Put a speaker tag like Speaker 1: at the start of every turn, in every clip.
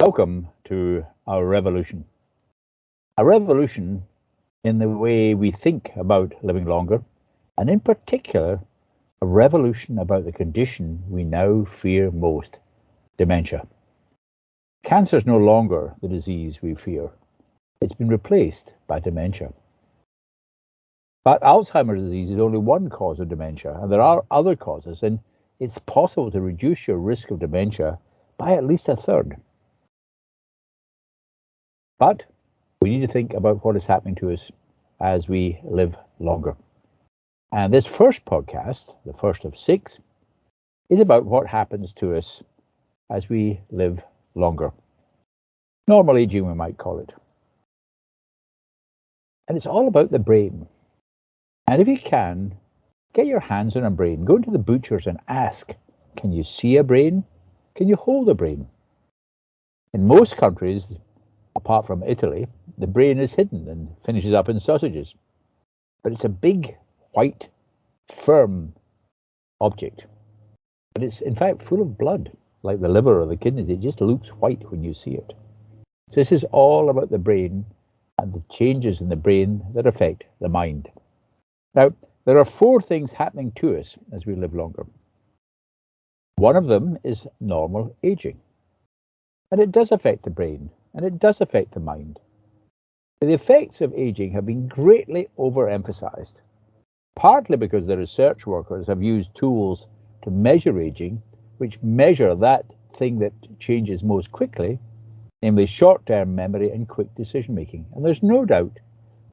Speaker 1: Welcome to our revolution. A revolution in the way we think about living longer, and in particular, a revolution about the condition we now fear most, dementia. Cancer is no longer the disease we fear. It's been replaced by dementia. But Alzheimer's disease is only one cause of dementia, and there are other causes, and it's possible to reduce your risk of dementia by at least a third. But we need to think about what is happening to us as we live longer. And this first podcast, the first of 6, is about what happens to us as we live longer. Normal aging, we might call it. And it's all about the brain. And if you can, get your hands on a brain. Go to the butchers and ask, can you see a brain? Can you hold a brain? In most countries, apart from Italy, the brain is hidden and finishes up in sausages. But it's a big, white, firm object. But it's in fact full of blood, like the liver or the kidneys. It just looks white when you see it. So this is all about the brain and the changes in the brain that affect the mind. Now, there are 4 things happening to us as we live longer. One of them is normal aging. And it does affect the brain, and it does affect the mind. The effects of aging have been greatly overemphasized, partly because the research workers have used tools to measure aging, which measure that thing that changes most quickly, namely short-term memory and quick decision-making. And there's no doubt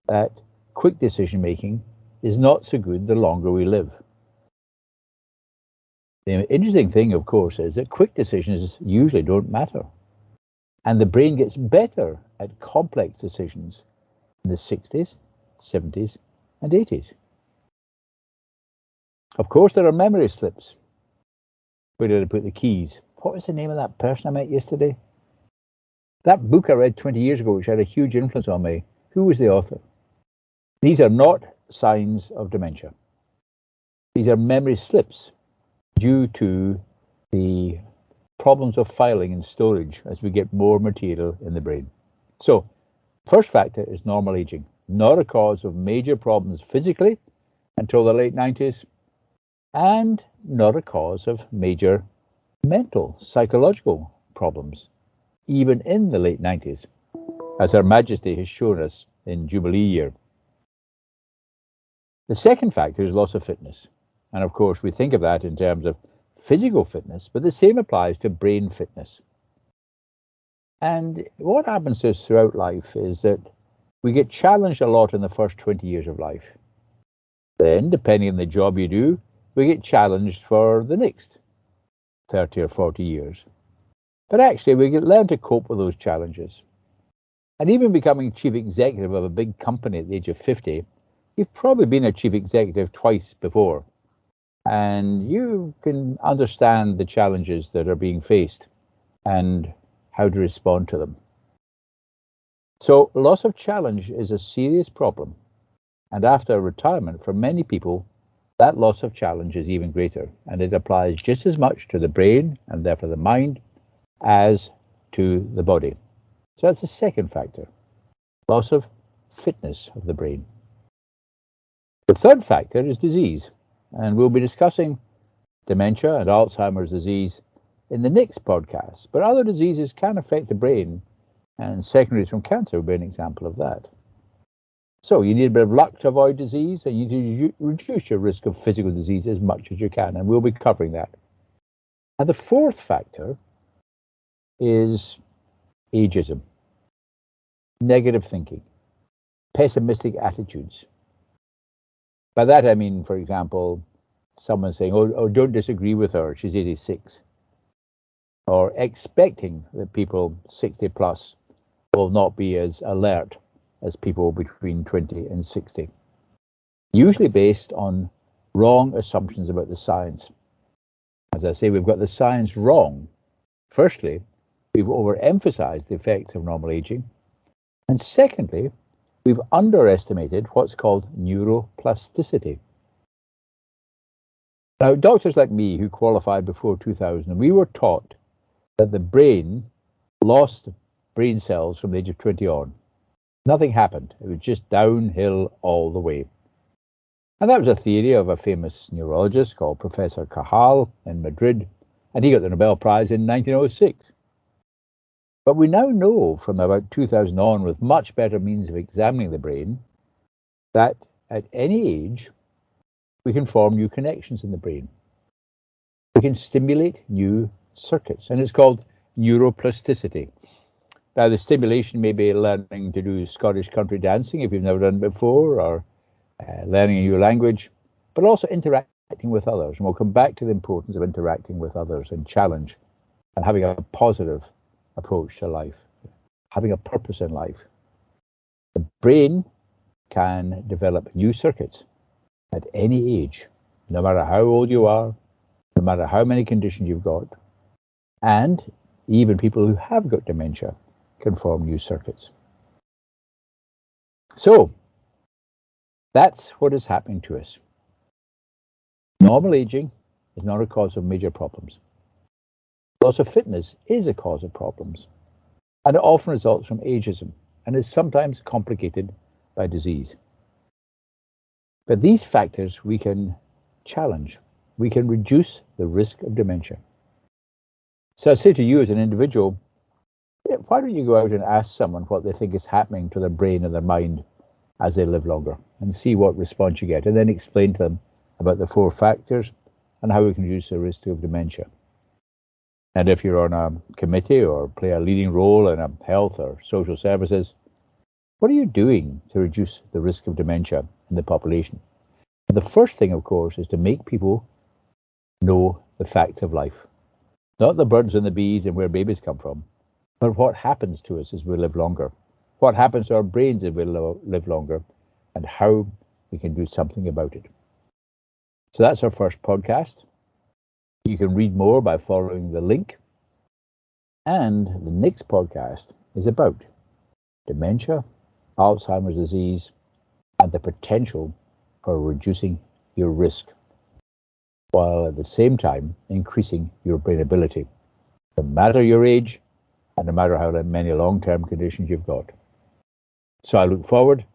Speaker 1: that quick decision-making is not so good the longer we live. The interesting thing, of course, is that quick decisions usually don't matter. And the brain gets better at complex decisions in the 60s, 70s, and 80s. Of course, there are memory slips. Where did I put the keys? What was the name of that person I met yesterday? That book I read 20 years ago, which had a huge influence on me. Who was the author? These are not signs of dementia. These are memory slips due to the problems of filing and storage as we get more material in the brain. So, first factor is normal aging, not a cause of major problems physically until the late 90s, and not a cause of major mental, psychological problems, even in the late 90s, as Her Majesty has shown us in Jubilee year. The second factor is loss of fitness. And of course, we think of that in terms of physical fitness, but the same applies to brain fitness. And what happens to us throughout life is that we get challenged a lot in the first 20 years of life. Then, depending on the job you do, we get challenged for the next 30 or 40 years. But actually, we learn to cope with those challenges. And even becoming chief executive of a big company at the age of 50, you've probably been a chief executive twice before. And you can understand the challenges that are being faced and how to respond to them. So loss of challenge is a serious problem. And after retirement, for many people, that loss of challenge is even greater. And it applies just as much to the brain and therefore the mind as to the body. So that's the second factor, loss of fitness of the brain. The third factor is disease. And we'll be discussing dementia and Alzheimer's disease in the next podcast. But other diseases can affect the brain, and secondaries from cancer will be an example of that. So you need a bit of luck to avoid disease, and you need to reduce your risk of physical disease as much as you can, and we'll be covering that. And the fourth factor is ageism, negative thinking, pessimistic attitudes. By that I mean, for example, someone saying, oh, don't disagree with her, she's 86. Or expecting that people 60 plus will not be as alert as people between 20 and 60. Usually based on wrong assumptions about the science. As I say, we've got the science wrong. Firstly, we've overemphasized the effects of normal aging. And secondly, we've underestimated what's called neuroplasticity. Now, doctors like me who qualified before 2000, we were taught that the brain lost brain cells from the age of 20 on. Nothing happened. It was just downhill all the way. And that was a theory of a famous neurologist called Professor Cajal in Madrid, and he got the Nobel Prize in 1906. But we now know from about 2000 on, with much better means of examining the brain, that at any age, we can form new connections in the brain. We can stimulate new circuits, and it's called neuroplasticity. Now, the stimulation may be learning to do Scottish country dancing if you've never done it before, or learning a new language, but also interacting with others. And we'll come back to the importance of interacting with others and challenge and having a positive approach to life, having a purpose in life. The brain can develop new circuits at any age, no matter how old you are, no matter how many conditions you've got, and even people who have got dementia can form new circuits. So, that's what is happening to us. Normal aging is not a cause of major problems. Loss of fitness is a cause of problems, and it often results from ageism and is sometimes complicated by disease. But these factors we can challenge. We can reduce the risk of dementia. So I say to you as an individual, why don't you go out and ask someone what they think is happening to their brain and their mind as they live longer, and see what response you get, and then explain to them about the 4 factors and how we can reduce the risk of dementia. And if you're on a committee or play a leading role in a health or social services, what are you doing to reduce the risk of dementia in the population? And the first thing, of course, is to make people know the facts of life. Not the birds and the bees and where babies come from, but what happens to us as we live longer. What happens to our brains as we live longer, and how we can do something about it. So that's our first podcast. You can read more by following the link. And the next podcast is about dementia, Alzheimer's disease, and the potential for reducing your risk, while at the same time increasing your brain ability, no matter your age and no matter how many long-term conditions you've got. So I look forward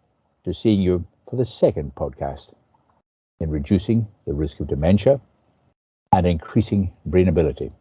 Speaker 1: to seeing you for the second podcast in reducing the risk of dementia and increasing brain ability.